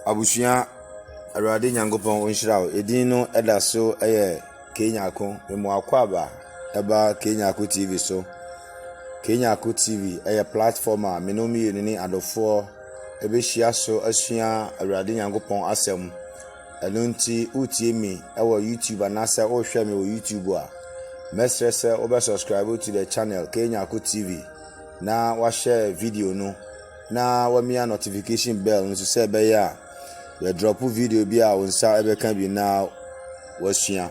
Abushia Arade Nyankopon onhyira edin no eda so KWAME memo akwaba eba KWAME TV so KWAME TV platform a menomi ni adofo ebehia so asua Arade Nyankopon asem eno nti utie mi YouTube anasa o hwe mi o YouTube a mesrese obe subscribe to the channel KWAME TV na wa share video no na wa mia notification bell nso se be ya we drop video bi a wonsa ebe kan bi na wasua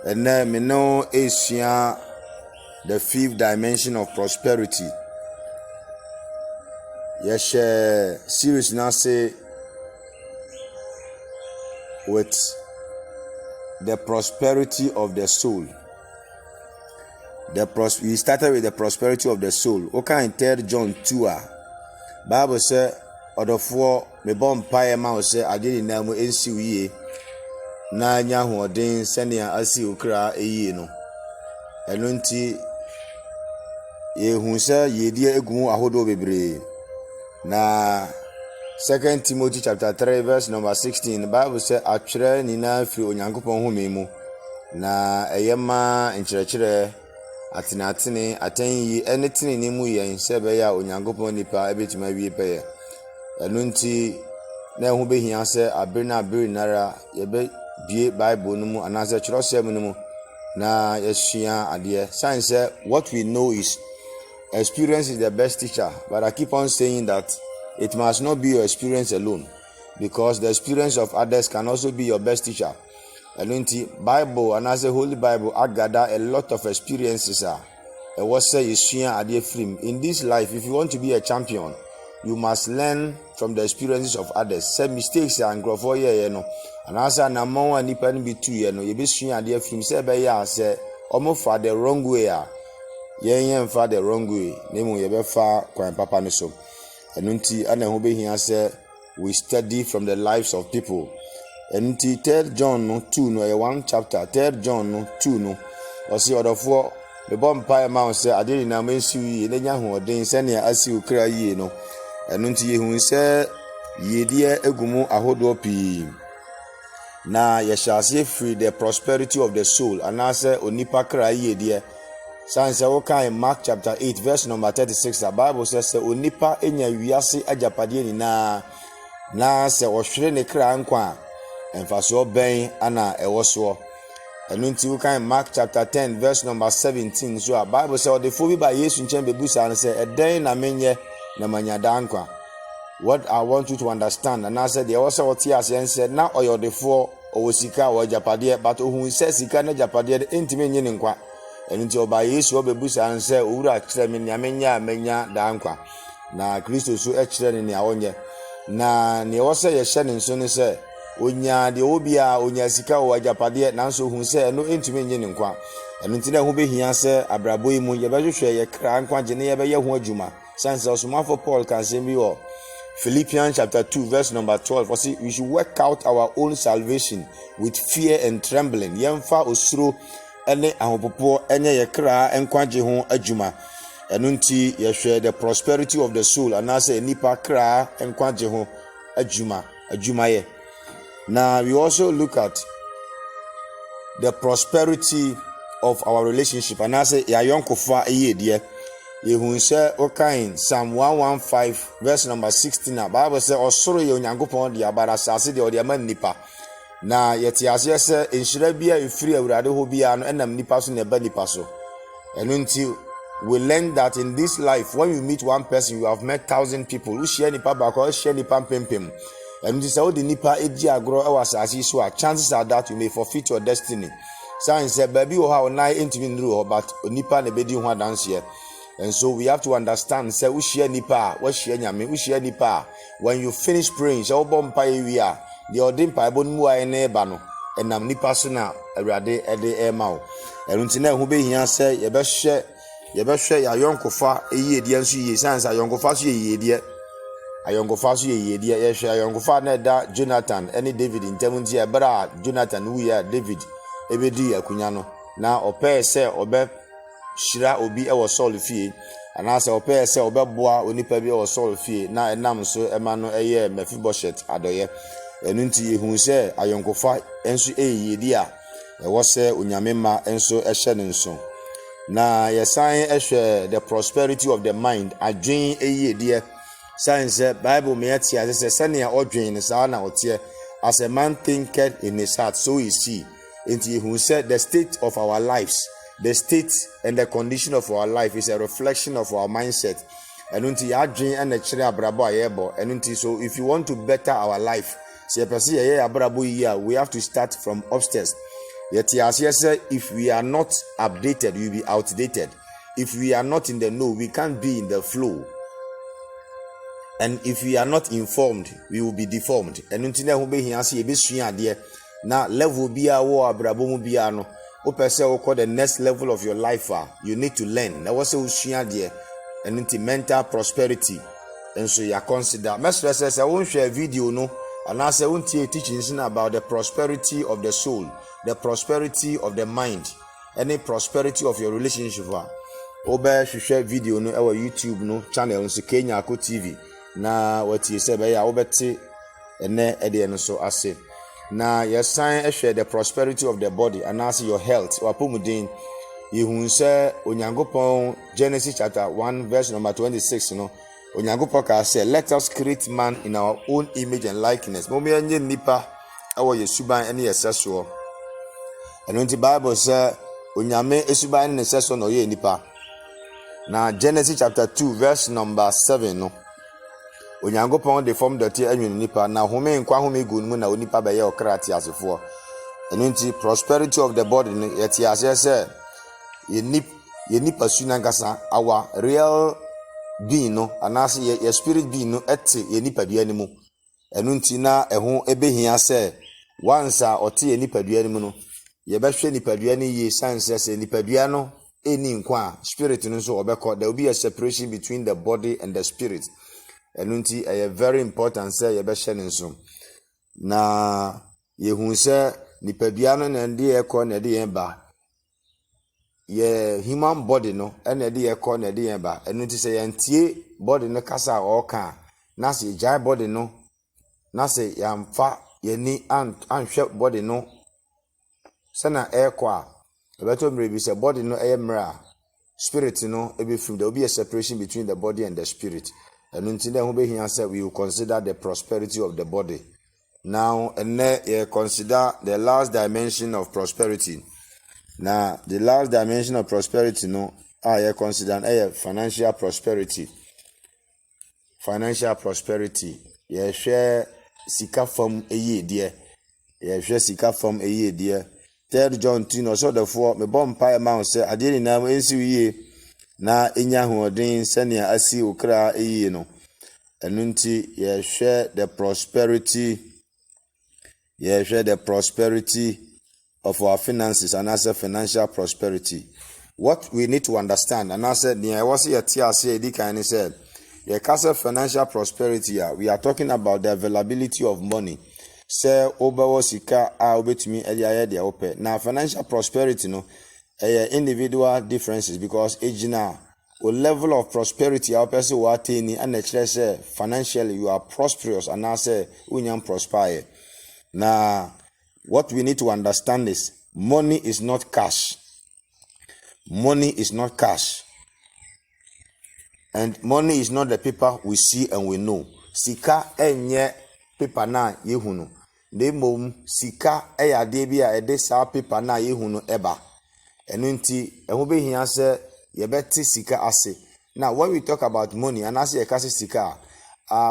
enne me no esua the fifth dimension of prosperity. Yes, series now say with the prosperity of the soul. We started with the prosperity of the soul. Okay, in 3 John 2 Bible say odofo me bom pae ma o say ade na mu ensi wiye na nya hoden senia asi okra eyi no eno nti ye hu say yedie egun ahodo bebre na 2 Timothy chapter 3 verse number 16 the Bible say atwere ni na firi onyankopon home mu na eyema nkyerɛkyerɛ atenatene atanyi enetene ni mu yen se be ya onyankopon nipa ebetima wie pɛ eno nti na ehu behia se abere nara yebe bie Bible no mu anase kyerɛsɛm no mu na yesua ade science what we know is experience is the best teacher, but I keep on saying that it must not be your experience alone, because the experience of others can also be your best teacher. And in the Bible, and as a Holy Bible, I gather a lot of experiences. In this life, if you want to be a champion, you must learn from the experiences of others. Say mistakes and grow for you, and as a number one, depending be 2 years, you be seeing idea film. Say by ya say almost for the wrong way. Yen fa the wrong way nemu ye be fa kwan papa ne so enunti ana ho be hia se we study from the lives of people. Enunti 3 John 2 no 1 chapter 3 John 2 no o se odofo be bom pa ma o se ade na ma nsi yi ne nya ho den se ne asi okra yi no enunti ye hu se yedie egumu ahodo pi na ye shall see free the prosperity of the soul anase onipa kra yedie. Science in Mark chapter 8 verse number 36 the Bible says onipa enya wiase ajapade ni na se ohwere ne kra nkwa emfaso ben ana ewoso enunti we kan Mark chapter 10 verse number 17 so the Bible says the fobi by Yesu nchen bebusa and say eden na menye na manyada nkwa. What I want you to understand, and I said there was what he said now oyo the four owosika o ajapade but ohun se sika na ajapade entime nyi nkwa. Enti oba Yesu obebusa anse owura kyerɛ me nya menya da nkwa na Kristo so kyerɛ ne nya wonye na ne wose ye hye ne nso ne sɛ onya de obia onya sika o ajapade nanso hu sɛ no entumi nye ne nkwa eno nti na hu behia sɛ abrabo yi mu ye behwehwɛ ye kra nkwa gye ne ye bɛyɛ ho adwuma sanse osomafo Paul kan sɛ bi wɔ Philippians chapter 2 verse number 12 for see we should work out our own salvation with fear and trembling yemfa osuro ene ahopopo enye ye kra enkwaje ho adwuma eno nti ye hwe the prosperity of the soul anase nipa kra enkwaje ho adwuma ye. Now we also look at the prosperity of our relationship anase ya yonkofa eyedie ye hu se okain Psalm 115 verse number 16 Bible say osoro ye onyankopon de abara sase de ode ma nipa na yeti ase se enhyira bia efiri awurade ho bia no enam nipa so na eba nipa so eno nti we learn that in this life when you meet one person you have met 1,000 people who share nipa ba ko share nipa pempem eno nti se wo de nipa edi agro e wasase so a chances are that you may forfeit your destiny. Science say baby wo ha onai entimi nru ho but nipa na bedi ho adanse. And so we have to understand say wo share nipa wo share nyame wo share nipa when you finish praying so bom pa wi a the ordin Bible mu aye na eba no enam nipa so na awurade ede ema wo enunti na hu behia se ye behwe ya yonkofa eyedie nso ye sansa yonkofa so ye yedie ye hwe yonkofa na da Jonathan ene David ntem nti ebra Jonathan wu ya David ebedi akunya no na opɛ se obe shira obi ewo Saul fie anaasɛ ɔpɛɛ sɛ ɔbɛboa onipa bi wɔ Saul fie na ɛnam so ɛma no ɛyɛ Mephibosheth adɔyɛ. Ɛno nti yehu sɛ ayɔnkofa nso ɛyɛdi a ɛwɔ sɛ onyame ma nso ɛhyɛ ne nso. Na yɛsan ɛhwɛ the prosperity of the mind, adwen ɛyɛdiɛ. Sign sɛ Bible me yɛte ase sɛ sɛnea ɔdwen ne saa na ɔteɛ. As a man thinketh in his heart, so is he. Nti yehu sɛ the state of our lives, the state and the condition of our life is a reflection of our mindset. Ɛno nti yɛadwen ɛna kyerɛ abrabɔ a yɛbɔ. Ɛno nti so if you want to better our life, sɛ yɛpɛ sɛ yɛyɛ abrabɔ yi a, we have to start from upstairs. Yɛte aseɛ sɛ if we are not updated, we will be outdated. If we are not in the know, we can't be in the flow. And if we are not informed, we will be deformed. Ɛno nti na ɛho bɛhia sɛ yɛbɛsua adeɛ na level biara wɔ abrabɔ mu biara no, wopɛ sɛ wokɔ the next level of your life you need to learn. Na wɔ sɛ wosua adeɛ. Ɛno nti mental prosperity nso yɛ consider. Mɛsrɛ sɛ wonhwɛ video no anaasɛ wontie teachings about the prosperity of the soul, the prosperity of the mind, any prosperity of your relationship wobɛhwehwɛ video no ɛwɔ YouTube no channel nso NYARKO TV na watie sɛ bɛyɛ a wobɛte ɛnɛ ɛdeɛ no so ase. Na yɛsan ɛhwɛ the prosperity of the body anaasɛ your health wapɔmuden. Yehu sɛ Onyankopɔn Genesis chapter 1 verse number 26 no, Onyankopɔn ka sɛ let us create man in our own image and likeness. Mo yɛnyɛ nipa ɛwɔ yɛ suban ɛne yɛ sɛsoɔ. Ɛno nti Bible sɛ Onyame esuban ne sɛsoɔ na ɔyɛ nipa. Na Genesis chapter 2 verse number 7 no, Onyankopɔn de form dɔte anwene nipa na home nkwa home gu mu na onipa bɛyɛ ɔkra te asefoɔ. Ɛno nti prosperity of the body no yɛte aseɛ sɛ yɛ nipa su nankasa our real being no anaasɛ yɛ spirit being no ɛte yɛ nipadua no mu. Ɛno nti na ɛho ɛbɛhia sɛ once a ɔte yɛ nipadua no mu no, yɛbɛhwɛ nipadua no yie san sɛ nipadua no ɛni nkwa a spirit no nso ɔbɛkɔ. There will be a separation between the body and the spirit. Ɛno nti ɛyɛ very important sɛ yɛbɛhyɛ ne nso. Na yehu sɛ nipadua no na ɛde ɛkɔ na ɛde yɛn ba. Yɛ human body no ɛna ɛde ɛkɔ na ɛde yɛn ba. Ɛno nti sɛ yɛntie body no kasa a ɔɔka na sɛ yɛgyae body no na sɛ yɛamfa yɛni anhwɛ body no sɛna ɛkɔ a ɛbɛtɔ mmerɛ bi sɛ body no ɛyɛ mmerɛ a spirit no ɛbɛfim. There will be a separation between the body and the spirit. And until then, we will consider the prosperity of the body. Now, and then consider the last dimension of prosperity. Now, the last dimension of prosperity, no, I consider financial prosperity. Financial prosperity. You share sika from a year, dear. You share sika from a year, dear. 3 John 2, so therefore, me bomb pie amount say, I didn't know ye. Na enya hoɔden sɛnea asi okra eyi no. Ɛno nti yɛhwɛ the prosperity of our finances and as a financial prosperity. What we need to understand and as said nea ɛwɔ sɛ yɛte ase edi kan ne sɛ yɛka financial prosperity we are talking about the availability of money. Sɛ wobɛwɔ sika a wobɛtumi ɛde ayɛ deɛ wopɛ. Na financial prosperity no individual differences because ejina o level of prosperity our person will attain and say financially you are prosperous and now say unyam prosper. Now what we need to understand is money is not cash. Money is not cash. And money is not the paper we see and we know. Sika enye paper na yehunu. Nemom sika eya debia ede sa paper na yehunu eba. Eno nti eho behia se yebeti sika ase. Now when we talk about money and as yekase sika,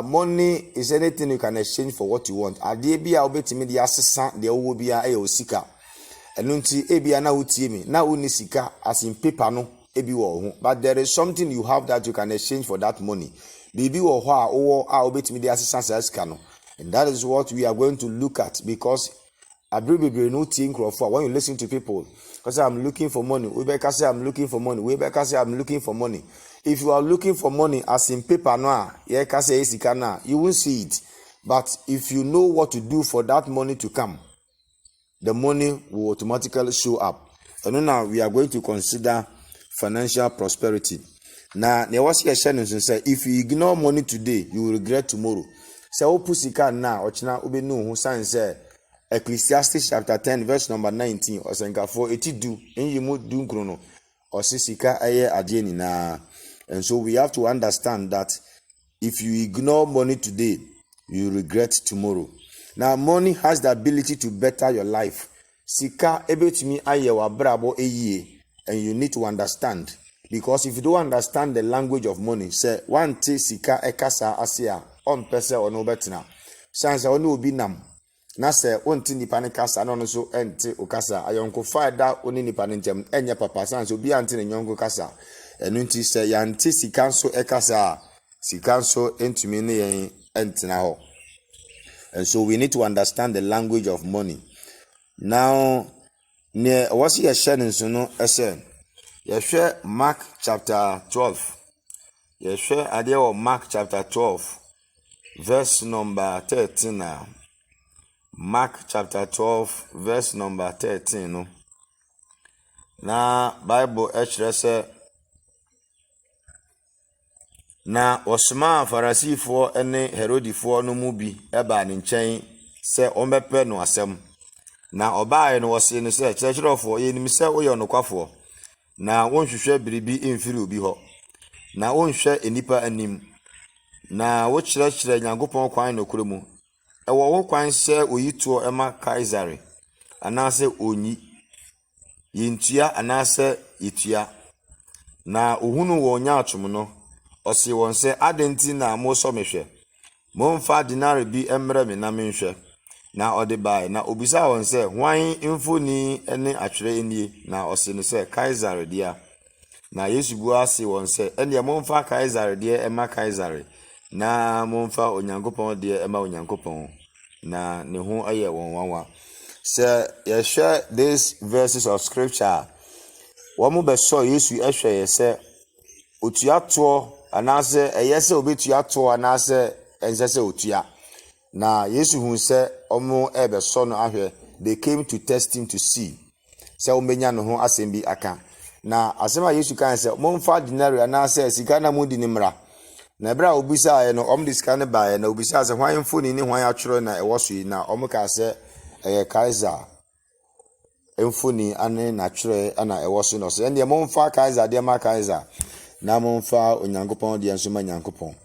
money is anything you can exchange for what you want. Ade bia obetimi de asesa de owo bia o sika. Eno nti ebia na utie mi na uni sika as in paper no ebi wo ho. But there is something you have that you can exchange for that money. Bibi wo ho a owo a obetimi de asesa sa sika no. And that is what we are going to look at because when you listen to people, because I'm looking for money, Webeka say I'm looking for money, Webeka say I'm looking for money. If you are looking for money as in paper now, you won't see it. But if you know what to do for that money to come, the money will automatically show up. And now we are going to consider financial prosperity. Na ne was ye share nso say if you ignore money today, you will regret tomorrow. Say o pusika na ochina obenu ho san say Ecclesiastes chapter 10 verse number 19 osenkafo etidu enyimu du nkrono osisika eye ade nyina. And so we have to understand that if you ignore money today, you regret tomorrow. Now money has the ability to better your life. Sika ebetumi aye wa brabo eye, and you need to understand, because if you don't understand the language of money, say one te sika ekasa asia on pese ono betina sansa ono obi nam na se onti nipa ne kasa no so ente okasa ayonko faida oni nipa ne ntem enye papa sansa obi ante ne nyonko kasa enu nti se yante sika so ekasa sika so entumi ne yen entina ho. And so we need to understand the language of money. Now ne what's your sharing so no ese ye share Mark chapter 12. Ye share ade o Mark chapter 12 verse number 13 now. Mark chapter 12 verse number 13 no. Na Bible say na osma Farisifo ene Herodifo no mu bi eba ne nkyɛn sɛ ɔmbɛpɛ no asɛm. Na ɔbaaye no wɔse ne sɛ kyerɛkyerɛfo yenim sɛ woyɛ ɔnokwafo na wonhwehwɛ biribi mfiri obi hɔ na wonhwɛ enipa anim na wo kyerɛkyerɛ Nyankopɔn kwan no kuro mu ɛwɔ wo kwan sɛ oyituo ɛma Kaisare anaasɛ onyi yintua anaasɛ yitua na ohunu wɔ nyaatwom no ɔse wɔn sɛ adenti na mo so mehwɛ momfa dinare bi emrɛ me na menhwɛ na ɔde bae na obisa wɔn sɛ hwan mfoni ne atwere enie na ɔse ne sɛ Kaisare dia na Yesu bua ase wɔn sɛ ɛne momfa Kaisare dia ɛma Kaisare na momfa Onyankopɔn dia ɛma Onyankopɔn na ne ho ayɛ wɔn wanwa. Sɛ yɛhwɛ these verses of scripture wɔn bɛsɔ Yesu ɛhwɛ yɛ sɛ otuatoɔ anaasɛ ɛyɛ sɛ obetuatoɔ anaasɛ ɛnsɛ sɛ otua. Na Yesu hu sɛ ɔmo ɛbɛsɔ no ahwɛ. They came to test him to see sɛ ɔmbɛnya no ho asɛm bi aka. Na asɛm a Yesu kan sɛ momfa dinari anaasɛ sika na mudi ne mmra. Na ebra obisa no ɔmo de sika ne bae na obisa sɛ hwan mfoni ne hwan atwere na ɛwɔ so yi na ɔmo ka sɛ ɛyɛ Kaisar mfoni ane na atwere ana ɛwɔ so no. So ɛne momfa Kaisar de ma Kaisar na momfa Onyankopɔn de nso ma Nyankopɔn.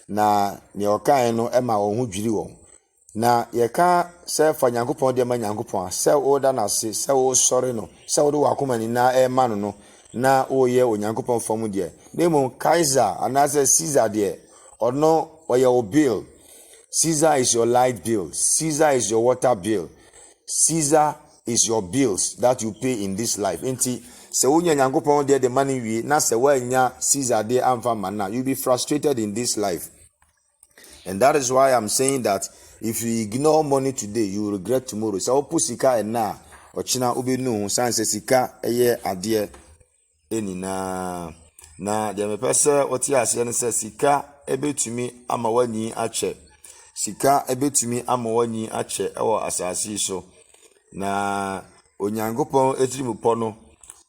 Na ne ɔkae no ɛma wɔn ho dwiri wɔn. Na yɛka sɛ fa Nyankopɔn de ma Nyankopɔn sɛ woda na se sɛ wo sɔre no sɛ wo do wakoma ni na ɛma no no na woyɛ Onyankopɔn fam de. Nemo Kaisar anaasɛ Caesar de ɔno ɔyɛ o bill. Caesar is your light bill. Caesar is your water bill. Caesar is your bills that you pay in this life. Enti sɛ wonya Nyankopɔn de money wie na sɛ woanya Caesar de amfa mana, you be frustrated in this life. And that is why I'm saying that if you ignore money today, you will regret tomorrow. So opu sika ena ochina obenu sanse sika eye ade enina na de mepese oti ase ne se sika ebetumi ama wani ache. Sika ebetumi ama wani ache ewo asase so. Na Onyankopɔn etirimupo no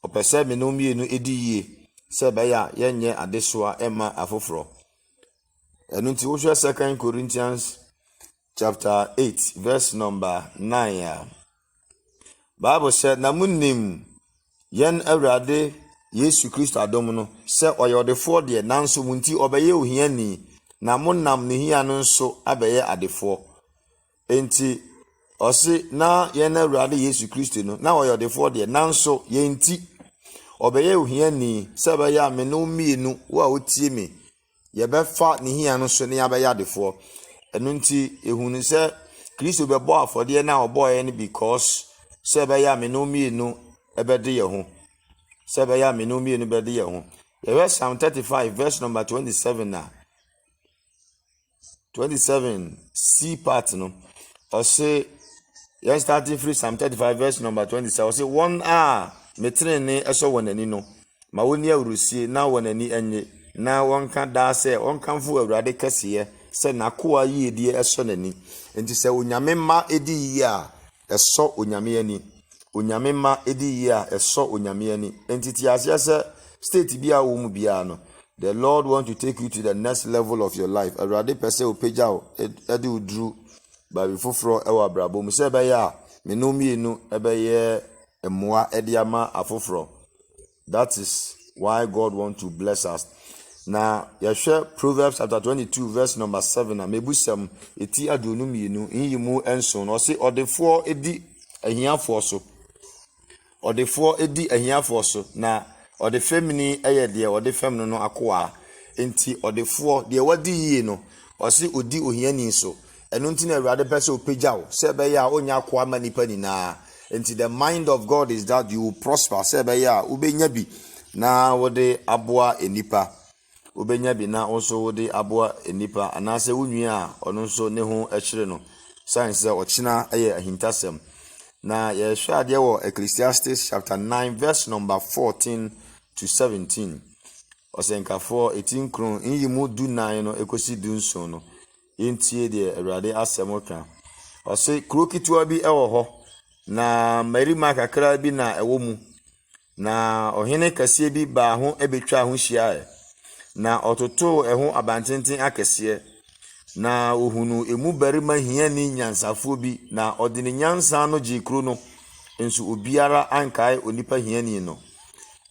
opese me no mienu ediye se be ya yenye adesoa ema afoforo. Enunti wo hwe 2 Corinthians chapter 8 verse number 9. Bible said na munim yen awrade Yesu Kristo adom no se oyodefo de nanso munti obeye ohiani na monam ne hia no nso abeye adefo. Enti osi na yen awrade Yesu Kristo no na oyodefo de nanso yenti obeye ohiani se be ya me no mienu wo a otie me yebefa ne hia no so ne abeye adefo. Enunti ehunu se Kristo bebo afode na oboye ne because se be ya me no mienu ebede ye ho. Se be ya me no mienu bede ye ho. Ye Psalm 35 verse number 27 na 27 C part no. Or say you starting free Psalm 35 verse number 27. Or say one metrene eso wonani no. Ma woni awrusie na wonani enye na wonka da se wonkamfo awrade kase se nakoa yiedie eso nani. Enti se onyame ma edi yi a eso onyame ani. Onyame ma edi yi a eso onyame ani. Enti ti ase se state bia wo mu bia no The Lord wants to take you to the next level of your life. Awurade pɛ sɛ opagya wo ɛde wo duru baabi foforɔ ɛwɔ abrabɔ mu sɛ ɛbɛyɛ a menu mmienu ɛbɛyɛ mmoa ɛde ama afoforɔ. That is why God wants to bless us. Now, yɛhwɛ Proverbs chapter 22 verse number 7 na mebusam eti aduonu mmienu nyimu enso na ɔse ɔdefoɔ edi ahiafoɔ so. Ɔdefoɔ edi ahiafoɔ so na ɔde femini ɛyɛ deɛ ɔde fem no akoa. Enti ɔdefoɔ deɛ wadi yie no ɔse odi ohiani so. Ɛno nti na Awurade pɛ sɛ opagya wo sɛ ɛbɛyɛ a onya akoa ma nipa nyinaa. Enti the mind of God is that you will prosper sɛ ɛbɛyɛ a wobɛnya bi na wode aboa enipa. Ubenya bi na also wode aboa enipa anase wunua a ɔno nso ne ho ɛkyere no science ɔkyena ɛyɛ ahintasɛm na yɛhwɛ adeɛ wɔ Ecclesiastes chapter 9 verse number 14 to 17 ɔsɛnkafoɔ etinkron nyimu du 9 no ekosi du nson no yɛntie deɛ Awurade asɛm ka ɔsɛ kuro ketewa bi ɛwɔ hɔ na mmarima kakra bi na ɛwɔ mu na ɔhene kɛseɛ bi baa ho ɛbɛtwa ho hyia na ɔtoto ɛho abantenten akɛseɛ na ohunu emu barima hiani nyansafoɔ bi na ɔde ne nyansa no gye kuro no nso obiara ankae onipa hiani no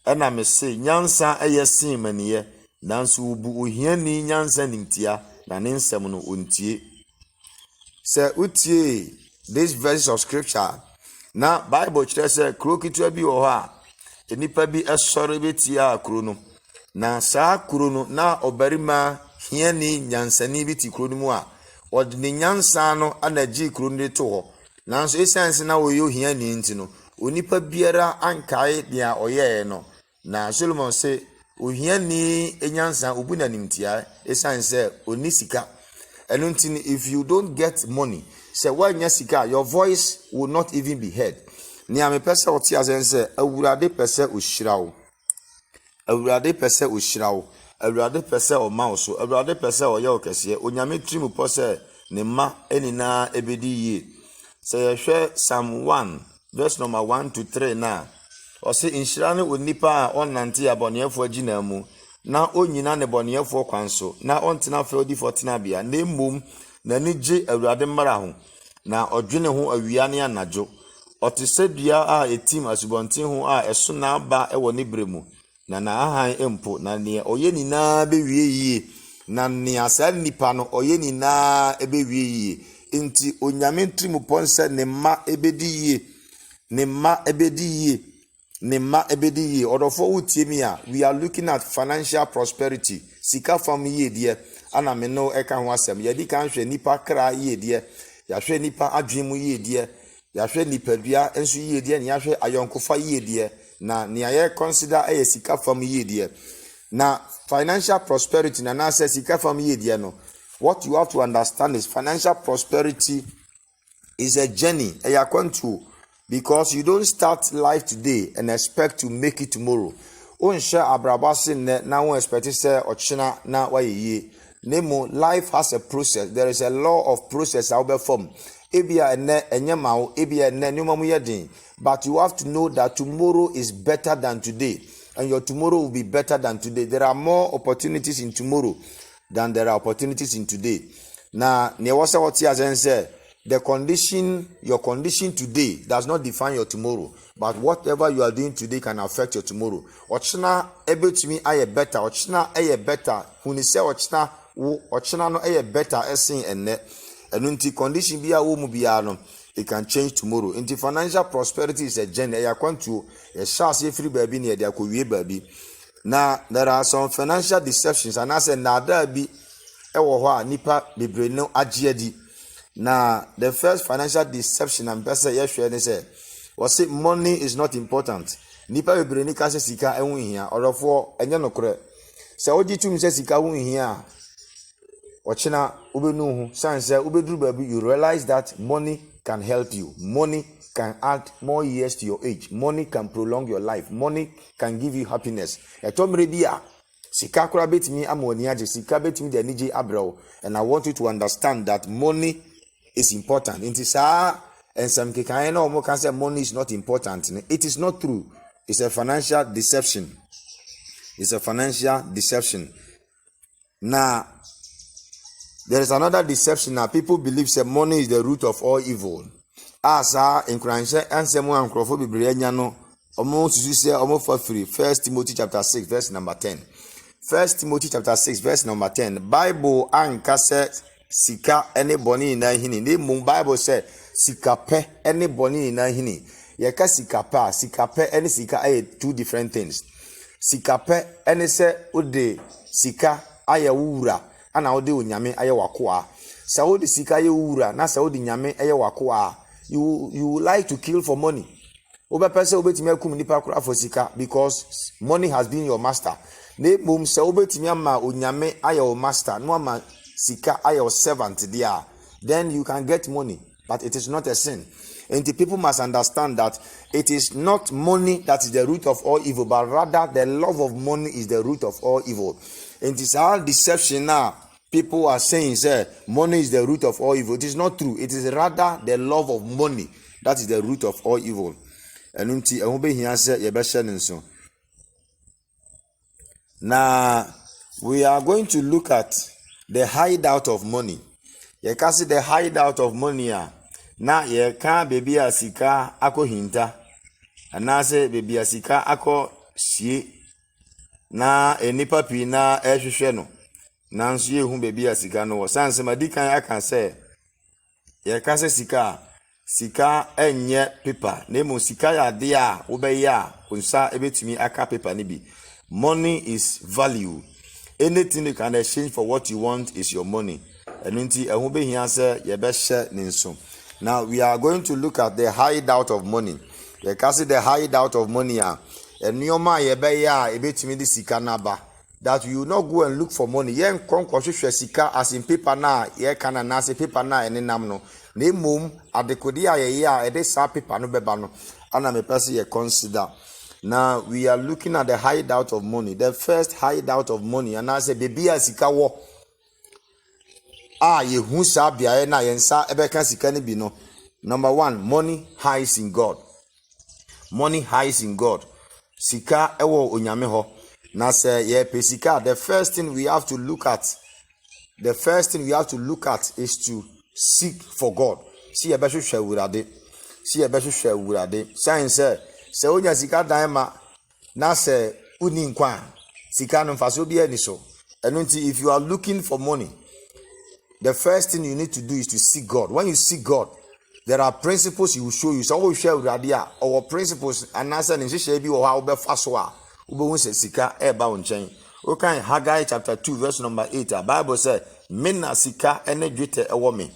ɛna mese nyansa ɛyɛ sen maniɛ nanso obu ohiani nyansa nimtia na ne nsɛm no ontie. Sɛ utie this verse of scripture na Bible kyerɛ sɛ kuro ketewa bi wɔ hɔ a enipa bi ɛsɔre betia kuro no na saa kuro no na obarima hiani nyansani bi ti kuro no mu a ɔde ne nyansa no anagye kuro no de to hɔ nanso esanse na wɔyɛ hiani nti no onipa biara ankae dia ɔyɛɛ no na Solomon sɛ ohiani enyansa obu na nimtia esanse oni sika ɛno nti if you don't get money sɛ wanya sika your voice will not even be heard. Ni ame pɛ sɛ ɔte asɛnse Awurade pɛ sɛ ohyira wo. Awurade pɛ sɛ ohyira wo. Awurade pɛ sɛ ɔma wo so. Awurade pɛ sɛ ɔyɛ wo kɛseɛ. Onyame trim pɔ sɛ ne ma ɛnina ebedi yie. Sɛ yɛhwɛ Psalm 1 verse number 1 to 3 na ɔsɛ nhyira ne onipa a ɔnante abɔneɛfoɔ gyina mu na onyina ne bɔneɛfoɔ kwan so na ɔntena fɛ odifo tenabea na mmom n'ani gye Awurade mmara ho na ɔdwene ho awia ne anadwo. Ɔte sɛ dua a etim asubɔnten ho a ɛso na aba ɛwɔ ne bere mu na ahan empo na ne ɔyɛ nyinaa bewie yie na ne asa nipa no ɔyɛ nyinaa ebewie yie. Enti onyame trim pɔnse ne ma ebedi yie ne ma ebedi yie ne ma ebedi yie. Ɔdɔfo utie mi a we are looking at financial prosperity sika fam yie deɛ ana me no ɛka ho asɛm yɛdi kan hwɛ nipa kra yie deɛ yɛhwɛ nipa adwen mu yie deɛ yɛhwɛ nipadua enso yie deɛ ne yɛhwɛ ayɔnkofa yie deɛ na ne ayɛ consider ɛyɛ sika fam yie deɛ na financial prosperity na say sika fam yie deɛ no what you have to understand is financial prosperity is a journey a contour because you don't start life today and expect to make it tomorrow. Onhye abrabase ne na won expect say ochina na wayeye. Nemo life has a process. There is a law of process how be form. Ebia ene enyema wo ebia ene nyoma mu yedin. But you have to know that tomorrow is better than today and your tomorrow will be better than today. There are more opportunities in tomorrow than there are opportunities in today. Now, ne wasa wati azense the condition, your condition today does not define your tomorrow. But whatever you are doing today can affect your tomorrow. Ochina ebetumi aye better. Ochina aye better. Huni se ochina no aye better esin enne. Enunti condition biya wo mu biya no. It can change tomorrow. Into financial prosperity is a journey. Ya kwantu a chance free baby near their kowie baby. Now there are some financial deceptions and I said na da bi ewo ho a nipa bebre no agiedi. Now the first financial deception and person yehwe ne say was say money is not important. Nipa bebre ni ka se sika enwo hia orofo enye nokore. Se oji tum se sika wo hia ochina ubenu hu sanse ubedru baby you realize that money can help you. Money can add more years to your age. Money can prolong your life. Money can give you happiness. Etomre bia sika kura betimi amoni age sika betimi de nije abrawo. And I want you to understand that money is important. Inti sa and some kekan no mo can say money is not important. It is not true. It's a financial deception. It's a financial deception. Now, there is another deception. Now, people believe that money is the root of all evil. As in Christ, answer more and Crawford Bibriano, almost you say almost for free. 1 Timothy chapter 6, verse number 10. 1 Timothy chapter 6, verse number 10. Bible and cassette sika any boni in hini. The Bible said sika pe any boni in hini. Yeka sika pa sika pe any sika are two different things. Sika pe any se ude sika aya wura ana ode onyame aya wakoa. Sa ode sika aya wura na sa ode nyame aya wakoa. You like to kill for money. Oba pese obetimi akum nipa kura for sika because money has been your master. Ne mum se obetimi ama onyame aya o master no ama sika aya o servant there. Then you can get money, but it is not a sin. And the people must understand that it is not money that is the root of all evil, but rather the love of money is the root of all evil. And it is all deception now. People are saying, say, money is the root of all evil. It is not true. It is rather the love of money that is the root of all evil. Now, we are going to look at the hideout of money. You can see the hideout of money. Na ye can baby asika ako hinta. And now say baby asika ako sie. Na enipa pi na ehwehwe no. Nanso ye hu baby asika no. Sanse madikan aka say ye ka say sika enye paper. Nemo sika ya de a wo be ya unsa ebetumi aka paper ni bi. Money is value. Anything you can exchange for what you want is your money. Enunti ehun be hia say ye be hye ni nso. Now we are going to look at the hideout of money. You can see the hideout of money. And nyoma yebeya ebetimi di sika naba. That you will not go and look for money. Yen kon kwahwehwe sika as in paper na ye kana na se paper na enenam no. Na emom adekodi ayeye a ede sa paper no beba no. Ana me pese ye consider. Now we are looking at the hideout of money. The first hideout of money and I say baby sika wo. Yehu sa bia na yensa ebeka sika ni bi no. Number 1, money hides in God. Money hides in God. Sika ewo onyame ho. Na say ye pe sika. The first thing we have to look at is to seek for God. See ebe hwehwe awurade. See ebe hwehwe awurade. Science say onya sika dan ma na say uni nkwa. Sika no mfaso bia ni so. Enunti if you are looking for money, the first thing you need to do is to seek God. When you seek God, there are principles He will show you. So we share with idea our principles and answer in share bi o ha obe faso ube hu se sika e ba onchen. Okay, Haggai chapter 2 verse number 8. The Bible says, "Mena sika ene dwete ewo me.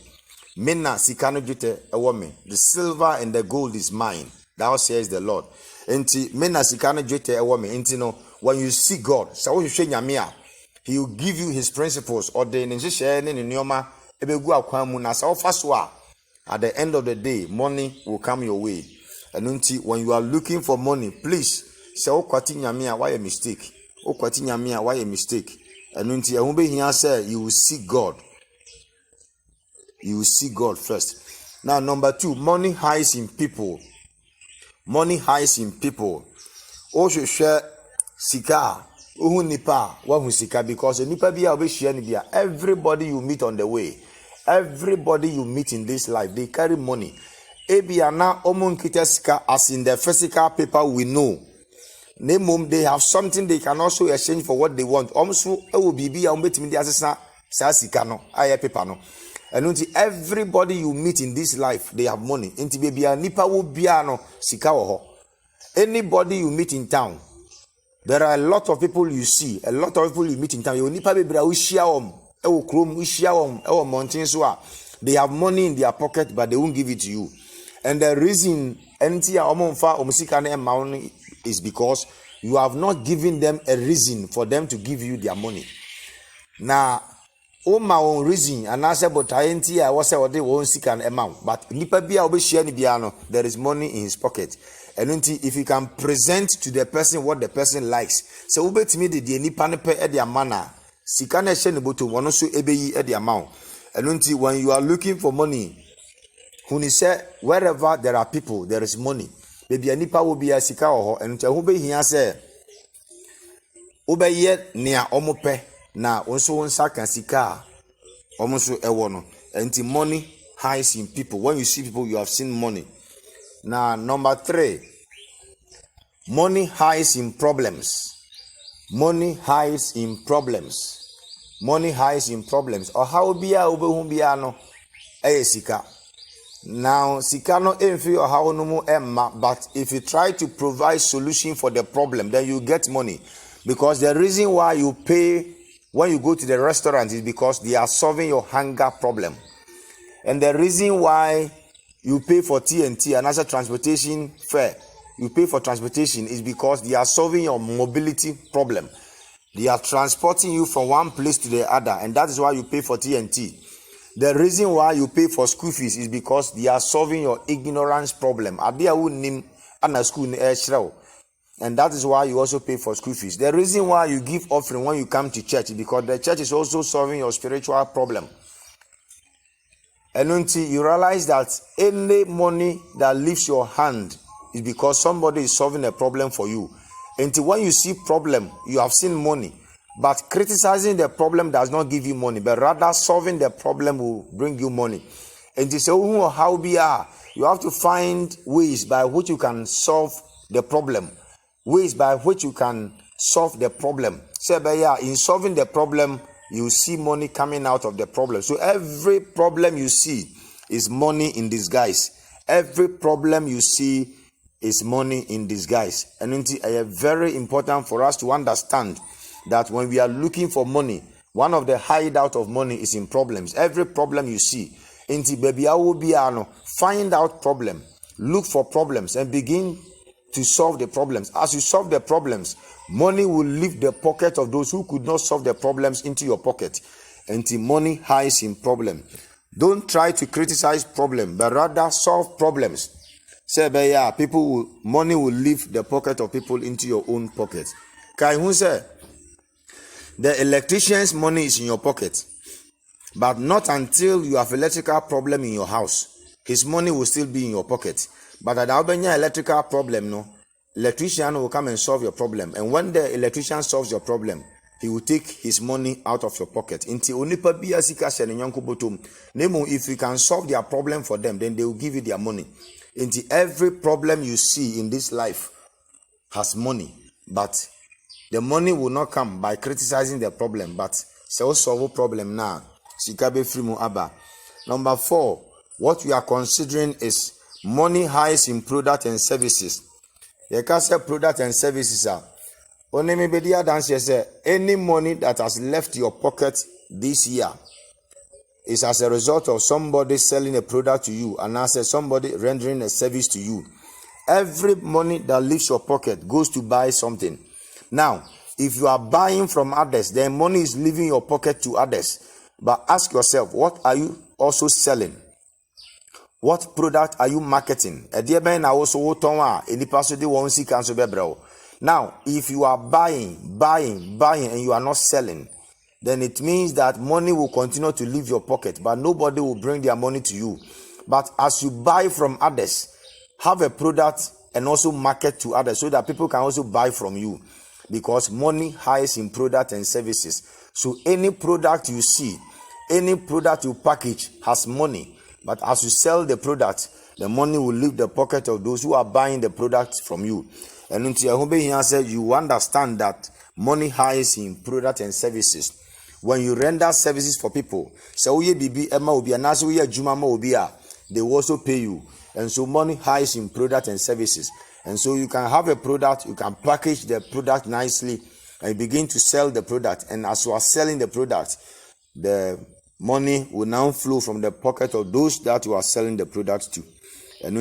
Mena sika no dwete ewo me. The silver and the gold is mine. Thou says the Lord." Enti mena sika no dwete ewo me. Enti no when you seek God, so we share nyame a He will give you His principles or the share ni nyoma ebegu akwan mu na sa ofaso a at the end of the day money will come your way. And when you are looking for money, please say okwati nyame a why a mistake. Okwati nyame a why a mistake. And ehun be hia say you will seek God. You will seek God first. Now number 2, money hides in people. Money hides in people. O share sika Uhu nipa wahu sika because nipa bia obehia ni bia everybody you meet on the way, everybody you meet in this life, they carry money. Ebia na omun kita sika as in the physical paper we know. Nemum they have something they can also exchange for what they want. Omso ewo bibia umbetimi di asesa sa sika no aye paper no. And everybody you meet in this life they have money. Enti bibia nipa wo bia no sika wo ho. Anybody you meet in town, there are a lot of people you see, a lot of people you meet in town. You nipa bebra ushia om, ewo krom ushia om, ewo mountain so a. They have money in their pocket, but they won't give it to you. And the reason is because you have not given them a reason for them to give you their money. Now, my own reason, and I said, but I was they won't seek an amount. But nipa bia obeshia ni biano, there is money in his pocket. And if you can present to the person what the person likes, so ubetimi de nipa ne pe e dia mana, sika na hye ne boto wono so ebeyi e dia amount. And when you are looking for money, Huni say wherever there are people, there is money. Baby nipa will be a sika ho and hu be hia say Obeye nea omope na onso wonsa kan sika omonso ewo no. Enti money hides in people. When you see people, you have seen money. Now, number 3, money hides in problems. Money hides in problems. Money hides in problems. Or how biya obehu biya no sika. Now, sika no enfi or how no mo emma, but if you try to provide solution for the problem, then you get money. Because the reason why you pay when you go to the restaurant is because they are solving your hunger problem. And the reason why you pay for TNT and as a transportation fare, you pay for transportation is because they are solving your mobility problem. They are transporting you from one place to the other, and that is why you pay for TNT. The reason why you pay for school fees is because they are solving your ignorance problem. And that is why you also pay for school fees. The reason why you give offering when you come to church is because the church is also solving your spiritual problem. And until you realize that any money that leaves your hand is because somebody is solving a problem for you. Until when you see problem, you have seen money. But criticizing the problem does not give you money, but rather solving the problem will bring you money. And to say, how be you have to find ways by which you can solve the problem. Ways by which you can solve the problem. So, in solving the problem, you see money coming out of the problem. So every problem you see is money in disguise. Every problem you see is money in disguise. And it is very important for us to understand that when we are looking for money, one of the hideout of money is in problems. Every problem you see, find out problem, look for problems, and begin to solve the problems. As you solve the problems, money will leave the pocket of those who could not solve the problems into your pocket. Until money hides in problem. Don't try to criticize problem, but rather solve problems. Say, money will leave the pocket of people into your own pocket. Kai who say the electrician's money is in your pocket, but not until you have electrical problem in your house. His money will still be in your pocket. But at the electrical problem, no, electrician will come and solve your problem. And when the electrician solves your problem, he will take his money out of your pocket. If you can solve their problem for them, then they will give you their money. Into every problem you see in this life has money, but the money will not come by criticizing the problem, but solve a problem now. Number 4, what we are considering is money hides in product and services. You can say product and services are. Any money that has left your pocket this year is as a result of somebody selling a product to you and as somebody rendering a service to you. Every money that leaves your pocket goes to buy something. Now, if you are buying from others, then money is leaving your pocket to others. But ask yourself, what are you also selling? What product are you marketing? Now, if you are buying, and you are not selling, then it means that money will continue to leave your pocket, but nobody will bring their money to you. But as you buy from others, have a product and also market to others so that people can also buy from you, because money hides in product and services. So any product you see, any product you package has money. But as you sell the product, the money will leave the pocket of those who are buying the product from you. And until you understand that money hides in product and services. When you render services for people, they will also pay you. And so money hides in product and services. And so you can have a product, you can package the product nicely, and you begin to sell the product. And as you are selling the product, the money will now flow from the pocket of those that you are selling the product to. And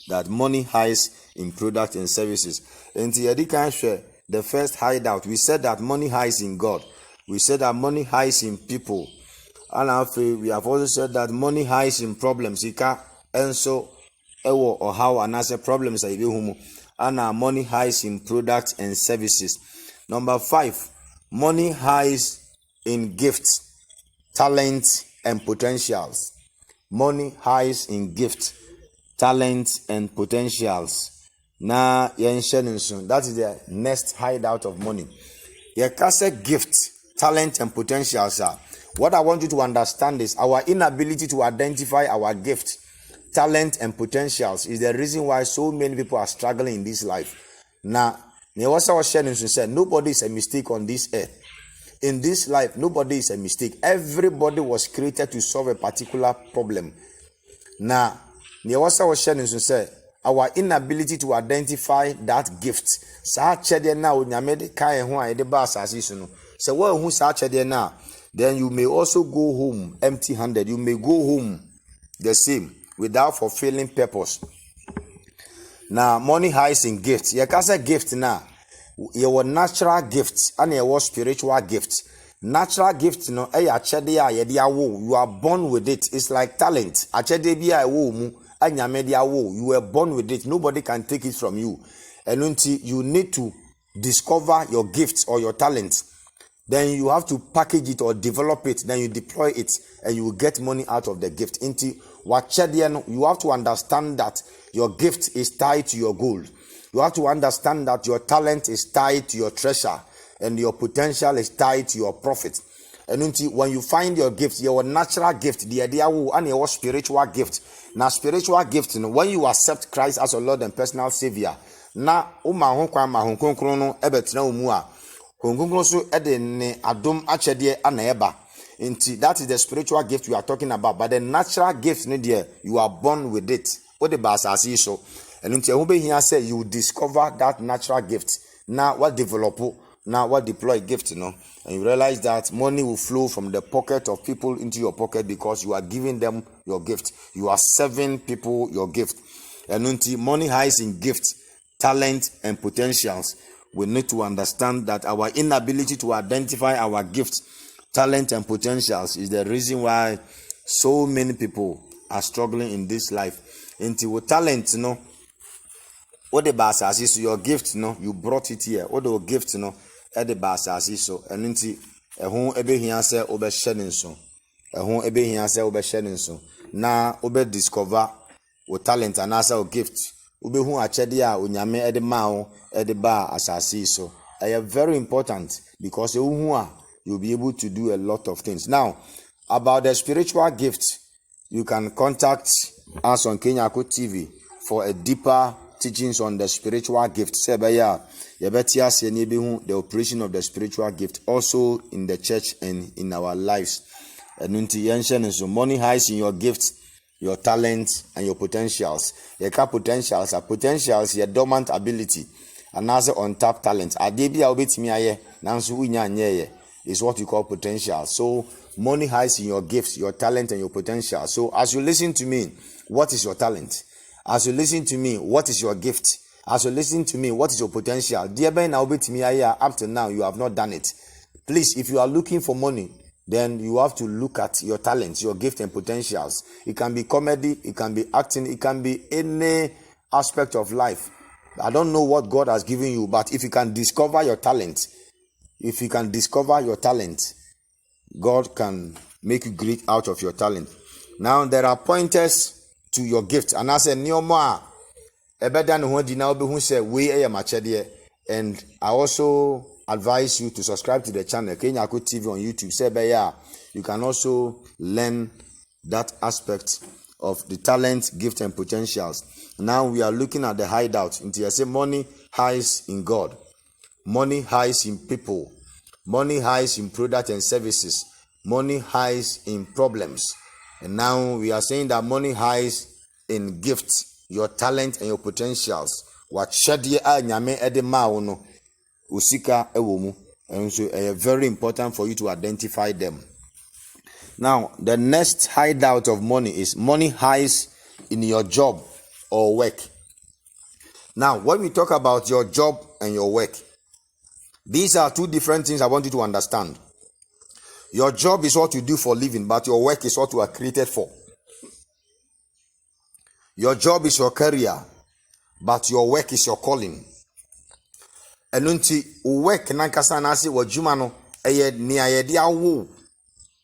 that money hides in product and services. And the first hideout, we said that money hides in God. We said that money hides in people. And we have also said that money hides in problems. And so, or how another problems are and money hides in products and services. Number 5, money hides in gifts, talents, and potentials. Money hides in gifts, talents, and potentials. na yɛnhyɛ soon. That is the next hideout of money. Yɛka gift, talent, and potential, sir. What I want you to understand is our inability to identify our gift, talent, and potentials is the reason why so many people are struggling in this life. Now, nobody is a mistake on this earth. In this life, nobody is a mistake. Everybody was created to solve a particular problem. Now, our inability to identify that gift. Then you may also go home empty-handed. You may go home the same without fulfilling purpose. Now, money hides in gifts. You can say gift now. Your natural gifts and your spiritual gifts. Natural gifts, you are born with it. It's like talent. You were born with it. Nobody can take it from you. And until you need to discover your gifts or your talents, then you have to package it or develop it, then you deploy it, and you will get money out of the gift. You have to understand that your gift is tied to your goal. You have to understand that your talent is tied to your treasure, and your potential is tied to your profit. And when you find your gift, your natural gift, the idea and your spiritual gift. Now, spiritual gift, when you accept Christ as your Lord and personal Savior, na that is the spiritual gift we are talking about. But the natural gift, you are born with it. And you discover that natural gift. Now what develop, now what deploy gift, and you realize that money will flow from the pocket of people into your pocket because you are giving them your gift. You are serving people your gift. And money hides in gifts, talent, and potentials. We need to understand that our inability to identify our gifts, talent, and potentials is the reason why so many people are struggling in this life. With talent, what the basas is your gift, you brought it here. What the gift, at the basas is so. And a home ebe here say obe shedding so. A home ebe here say obe shedding so. Now obe discover with talent and answer gift. Ube hu achedia unyame ede mao ede ba asasi so. Very important because you'll be able to do a lot of things. Now, about the spiritual gift, you can contact us on KWAME TV for a deeper teachings on the spiritual gift. The operation of the spiritual gift also in the church and in our lives. And so money hides in your gifts, your talents, and your potentials. Your potentials are your dormant ability and also untapped talent. Is what you call potential. So money hides in your gifts, your talent, and your potential. So as you listen to me, what is your talent? As you listen to me, what is your gift? As you listen to me, what is your potential? Dear Ben, up to now, you have not done it. Please, if you are looking for money, then you have to look at your talents, your gift and potentials. It can be comedy, it can be acting, it can be any aspect of life. I don't know what God has given you, but if you can discover your talent, God can make you great out of your talent. Now there are pointers to your gift. And I said, and I also advise you to subscribe to the channel KWAME TV on YouTube. You can also learn that aspect of the talent, gift, and potentials. Now we are looking at the hideout. Until I say money hides in God. Money hides in people. Money hides in products and services. Money hides in problems. And now we are saying that money hides in gifts, your talent, and your potentials. And so very important for you to identify them. Now, the next hideout of money is money hides in your job or work. Now, when we talk about your job and your work, these are two different things I want you to understand. Your job is what you do for living, but your work is what you are created for. Your job is your career, but your work is your calling. Enunti work nankasa nasi wajuma no eye ni ayede awo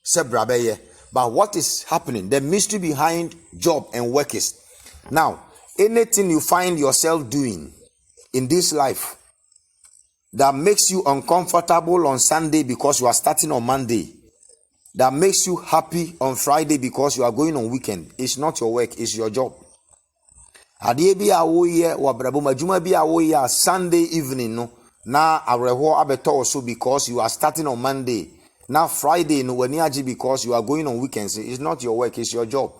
se brabeye. But what is happening? The mystery behind job and work is now anything you find yourself doing, in this life that makes you uncomfortable on Sunday because you are starting on Monday, that makes you happy on Friday because you are going on weekend, it's not your work, it's your job. Adeɛ bi a woyɛ wɔ abrabɔ mu, adwuma bi a woyɛ Sunday evening no na awerɛhoɔ abɛtɔ so because you are starting on Monday. Now Friday no wani agye because you are going on weekends, it's not your work, it's your job.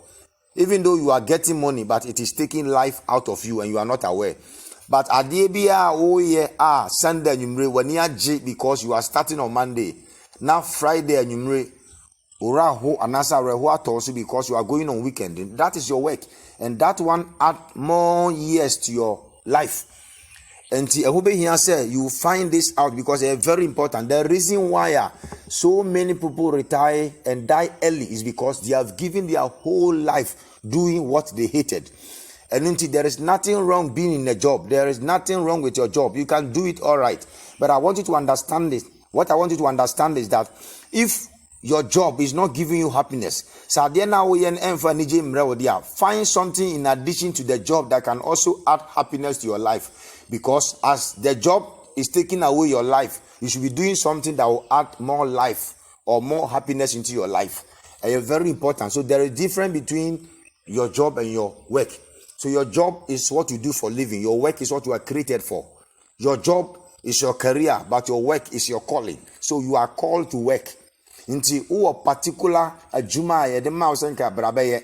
Even though you are getting money, but it is taking life out of you and you are not aware. But adeɛ bi a woyɛ Sunday anwummerɛ wani agye because you are starting on Monday. Now Friday anwummerɛ uraho anasa awerɛhoɔ atɔ so because you are going on weekend. That is your work. And that one add more years to your life. And you find this out because it's very important. The reason why so many people retire and die early is because they have given their whole life doing what they hated. And there is nothing wrong being in a job. There is nothing wrong with your job. You can do it all right. But I want you to understand this. What I want you to understand is that if your job is not giving you happiness, find something in addition to the job that can also add happiness to your life. Because as the job is taking away your life, you should be doing something that will add more life or more happiness into your life. And it's very important. So there is a difference between your job and your work. So your job is what you do for living. Your work is what you are created for. Your job is your career, but your work is your calling. So you are called to work. Into a particular adwuma the mouse and brabaye,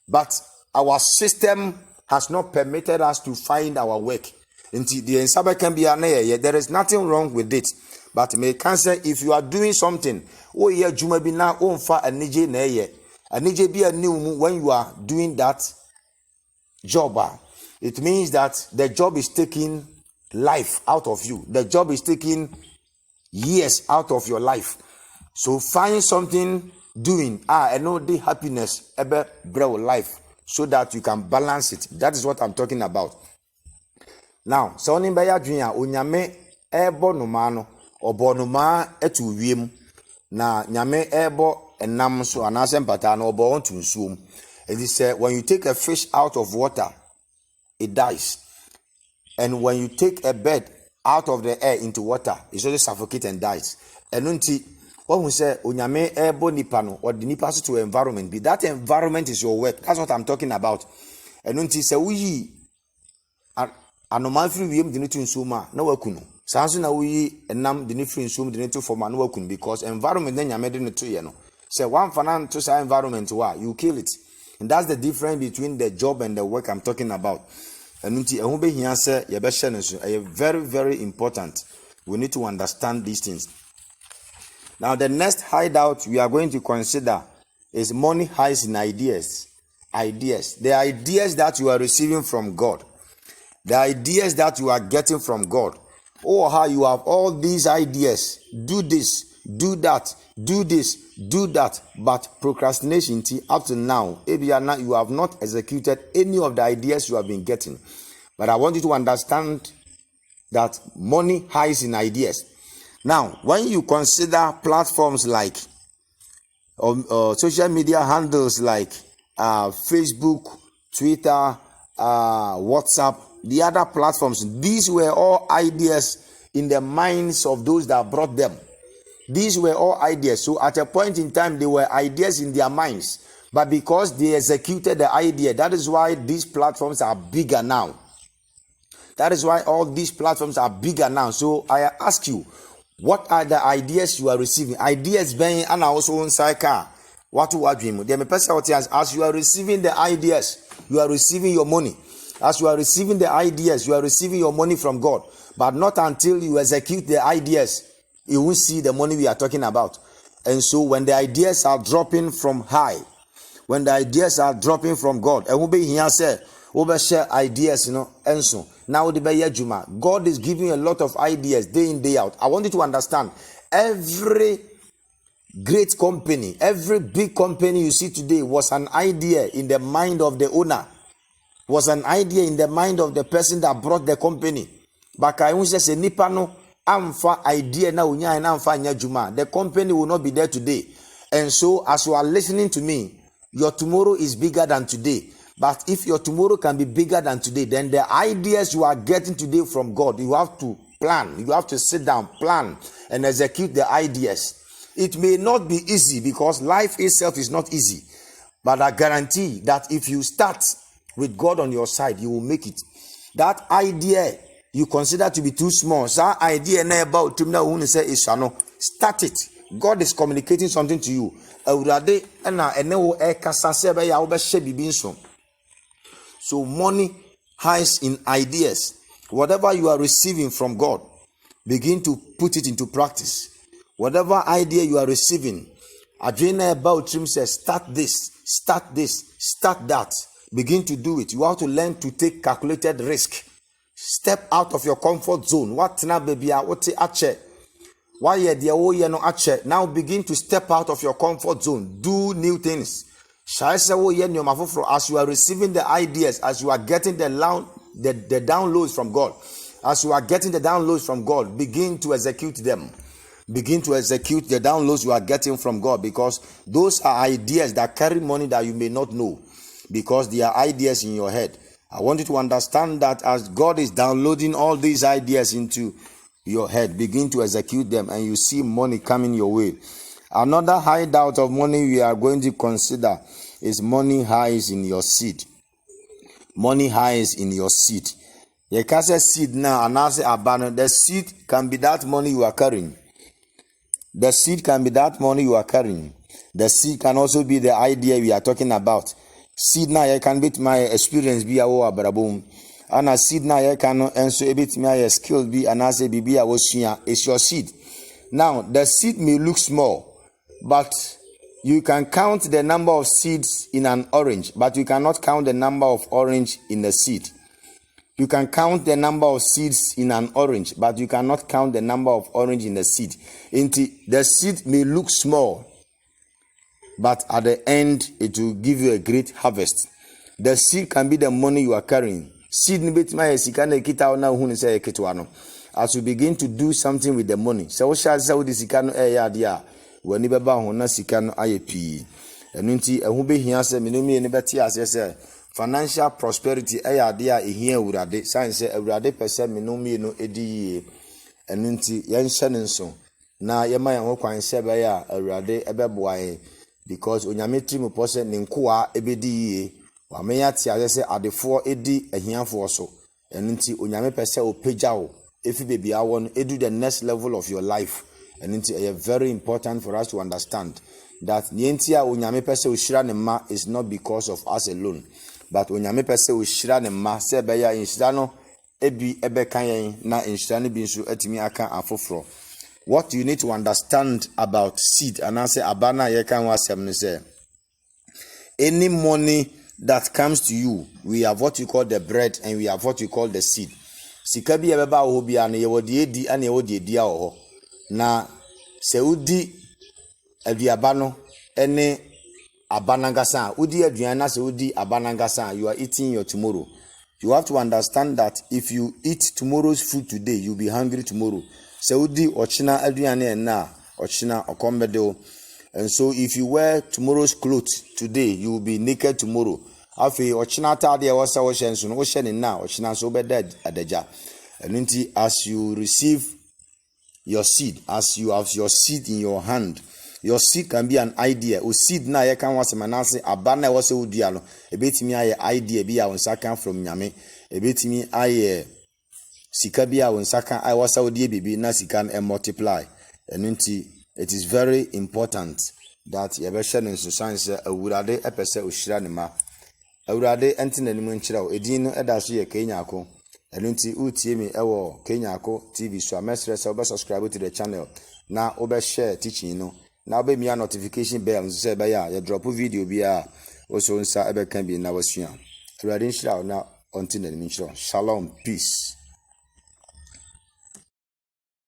but our system has not permitted us to find our work. Into the ensabe can be there is nothing wrong with it, but may can say if you are doing something, oh yeah, juma be now on fa a nije na be a new when you are doing that job. It means that the job is taking life out of you. The job is taking years out of your life. So find something doing and know the happiness about life so that you can balance it. That is what I'm talking about. Now, so on baya dream onyame ebo numano obo numa etu wiem na nyame ebo enam so anasem pata na obo onto nsuom. It is when you take a fish out of water, it dies. And when you take a bird out of the air into water, it also suffocates and dies. And until what we say, onyame ebo nipano or the nipa to environment be that environment is your work. That's what I'm talking about. And until say we anoman free wiem de netu nsuma na wakunu. Sanso na we enam de ne free nsum de netu forma na wakunu because environment na nyame de netu ye no. Say one fanan to say environment you kill it. And that's the difference between the job and the work I'm talking about. And until ehun be hia say ye be hye no so very very important. We need to understand these things. Now, the next hideout we are going to consider is money hides in ideas. Ideas. The ideas that you are receiving from God. The ideas that you are getting from God. Oh, how you have all these ideas. Do this, do that, do this, do that. But procrastination, up to now, you have not executed any of the ideas you have been getting. But I want you to understand that money hides in ideas. Now, when you consider platforms like social media handles like Facebook, Twitter, WhatsApp, the other platforms, these were all ideas in the minds of those that brought them. These were all ideas. So at a point in time, they were ideas in their minds. But because they executed the idea, that is why these platforms are bigger now. That is why all these platforms are bigger now. So I ask you, what are the ideas you are receiving? Ideas being and also on cycle. What do I dream? As you are receiving the ideas, you are receiving your money. As you are receiving the ideas, you are receiving your money from God. But not until you execute the ideas, you will see the money we are talking about. And so when the ideas are dropping from high, when the ideas are dropping from God, and we'll be here say, we'll share ideas, and so. Now God is giving you a lot of ideas day in, day out. I want you to understand, every great company, every big company you see today was an idea in the mind of the owner, was an idea in the mind of the person that brought the company. But I want to say, Nipano, amfa idea na unya and amfa nyajuma. The company will not be there today. And so, as you are listening to me, your tomorrow is bigger than today. But if your tomorrow can be bigger than today, then the ideas you are getting today from God, you have to plan. You have to sit down, plan, and execute the ideas. It may not be easy because life itself is not easy. But I guarantee that if you start with God on your side, you will make it. That idea you consider to be too small, that idea about to say start it. God is communicating something to you. So money hides in ideas. Whatever you are receiving from God, begin to put it into practice. Whatever idea you are receiving, Adrena about him says, start this, start that. Begin to do it. You have to learn to take calculated risk. Step out of your comfort zone. What na baby? What ache? Why ye no ache? Now begin to step out of your comfort zone. Do new things. As you are receiving the ideas, as you are getting the downloads from God, begin to execute them. Begin to execute the downloads you are getting from God, because those are ideas that carry money that you may not know, because they are ideas in your head. I want you to understand that as God is downloading all these ideas into your head, begin to execute them and you see money coming your way. Another hideout of money we are going to consider is money hides in your seed. Money hides in your seed. You can say seed now, and I say abandon. The seed can be that money you are carrying. The seed can be that money you are carrying. The seed can also be the idea we are talking about. Seed now you can beat my experience be a barabum. And a seed now you can answer a bit my skill be and as a baby I was here. It's your seed. Now the seed may look small, but you can count the number of seeds in an orange, but you cannot count the number of orange in the seed. You can count the number of seeds in an orange, but you cannot count the number of orange in the seed. The seed may look small, but at the end, it will give you a great harvest. The seed can be the money you are carrying. Seed as you begin to do something with the money. So shall say this sikano when you beba hona sikano IAP. And unti a hube here say minumi and betia financial prosperity dia here urade. Science say urade person minumi no edi and unti yan shanenso. Na yama yan kwan sebe ya urade ebeboae. Because onyametri mu pose ninkoa ebedi wa meya ti ase adefo edi ahiafo so enunti onyame pese opagyawo efi bebi awon edu the next level of your life. Enunti very important for us to understand that nienti a onyame pese ohyira ne ma is not because of us alone, but onyame pese ohyira ne ma se be ya inhyira no ebi ebekan yen na inhyira ne bi nso atimi aka afoforo. What you need to understand about seed, and I say abana ye can wasem say any money that comes to you, we have what you call the bread and we have what you call the seed. Sika bi ebeba ho bia na ye wodi edi ana ye wodi edi a ho. Na se udi aduaba no ene abanangasa, udi aduan na se udi abanangasa, you are eating your tomorrow. You have to understand that if you eat tomorrow's food today, you'll be hungry tomorrow. Saudi ochina aduane na ochina okombedeo. And so if you wear tomorrow's clothes today, you will be naked tomorrow. Afi ochina tade wasa oshenso no oshene na ochina so beda adeja. And as you receive your seed, as you have your seed in your hand, your seed can be an idea. O seed na ye kan wase manase abana wase udia no ebetimi aye idea bi a wonsa kan from nyame, ebetimi aye sika bia wonsaka I was saudi bibi na sika and multiply. And it is very important that you be share in science awurade epese ohyira ne ma. Awurade ente nanim nkyira o edin no eda so ye KWAME. And utie me ewo KWAME TV so amesre se obe subscribe to the channel na obe share teaching no na obe mia notification bell so say be ya ye drop video bia also nsa ebe kan bi na wasua. Awurade nhyira na onti nanim nkyira. Shalom, peace.